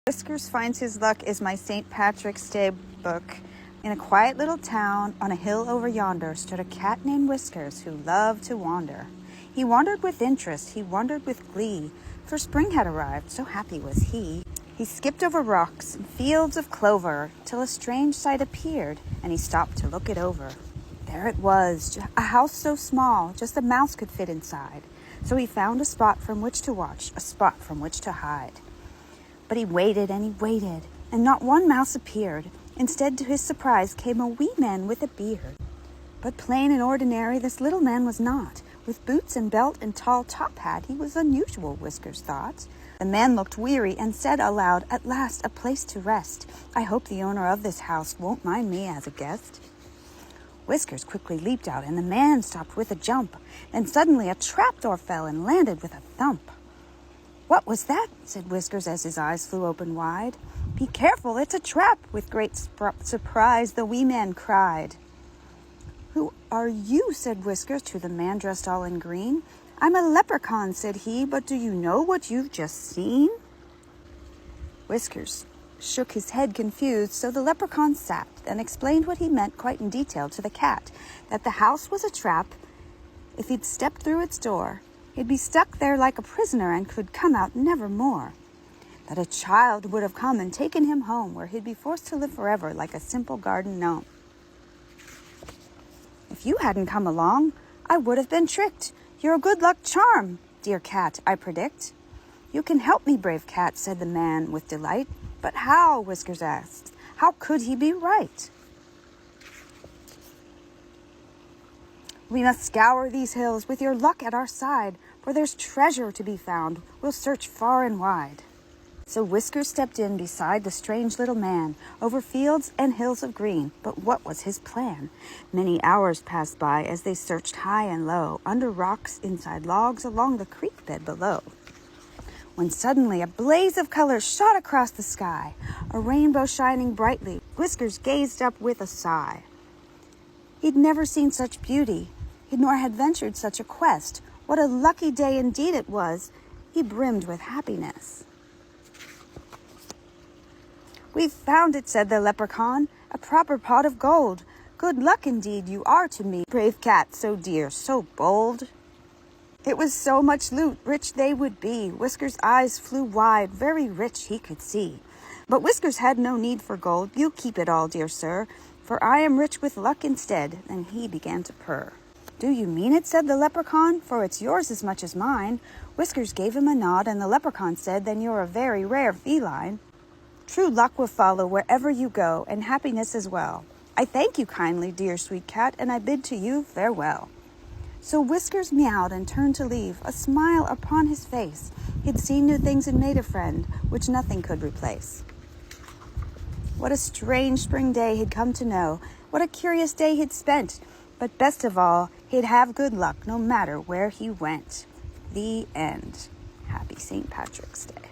Whiskers Finds His Luck is my St. Patrick's Day book. In a quiet little town on a hill over yonder stood a cat named Whiskers who loved to wander. He wandered with interest, he wandered with glee, for spring had arrived, so happy was he. He skipped over rocks and fields of clover till a strange sight appeared, and he stopped to look it over. There it was, a house so small, just a mouse could fit inside. So he found a spot from which to watch, a spot from which to hide. But he waited, and not one mouse appeared. Instead, to his surprise, came a wee man with a beard. But plain and ordinary this little man was not. With boots and belt and tall top hat, he was unusual, Whiskers thought. The man looked weary and said aloud, "At last, a place to rest. I hope the owner of this house won't mind me as a guest." Whiskers quickly leaped out, and the man stopped with a jump. Then suddenly a trapdoor fell and landed with a thump. "What was that?" said Whiskers as his eyes flew open wide. "Be careful, it's a trap!" with great surprise the wee man cried. "Who are you?" said Whiskers to the man dressed all in green. "I'm a leprechaun," said he, "but do you know what you've just seen?" Whiskers shook his head confused, so the leprechaun sat and explained what he meant quite in detail to the cat, that the house was a trap. If he'd stepped through its door, he'd be stuck there like a prisoner and could come out never more. That a child would have come and taken him home, where he'd be forced to live forever like a simple garden gnome. If you hadn't come along, I would have been tricked. You're a good luck charm, dear cat, I predict. "You can help me, brave cat," said the man with delight. "But how?" Whiskers asked. "How could he be right?" "We must scour these hills with your luck at our side, for there's treasure to be found. We'll search far and wide." So Whiskers stepped in beside the strange little man, over fields and hills of green. But what was his plan? Many hours passed by as they searched high and low, under rocks, inside logs, along the creek bed below. When suddenly a blaze of colors shot across the sky, a rainbow shining brightly. Whiskers gazed up with a sigh. He'd never seen such beauty, nor had ventured such a quest. What a lucky day indeed it was! He brimmed with happiness. "We've found it," said the leprechaun, "a proper pot of gold. Good luck indeed you are to me, brave cat, so dear, so bold." It was so much loot, rich they would be. Whiskers' eyes flew wide, very rich he could see. But Whiskers had no need for gold. "You keep it all, dear sir, for I am rich with luck instead." Then he began to purr. "Do you mean it?" said the leprechaun, "for it's yours as much as mine." Whiskers gave him a nod, and the leprechaun said, "Then you're a very rare feline. True luck will follow wherever you go, and happiness as well. I thank you kindly, dear sweet cat, and I bid to you farewell." So Whiskers meowed and turned to leave, a smile upon his face. He'd seen new things and made a friend, which nothing could replace. What a strange spring day he'd come to know, what a curious day he'd spent. But best of all, he'd have good luck no matter where he went. The end. Happy St. Patrick's Day.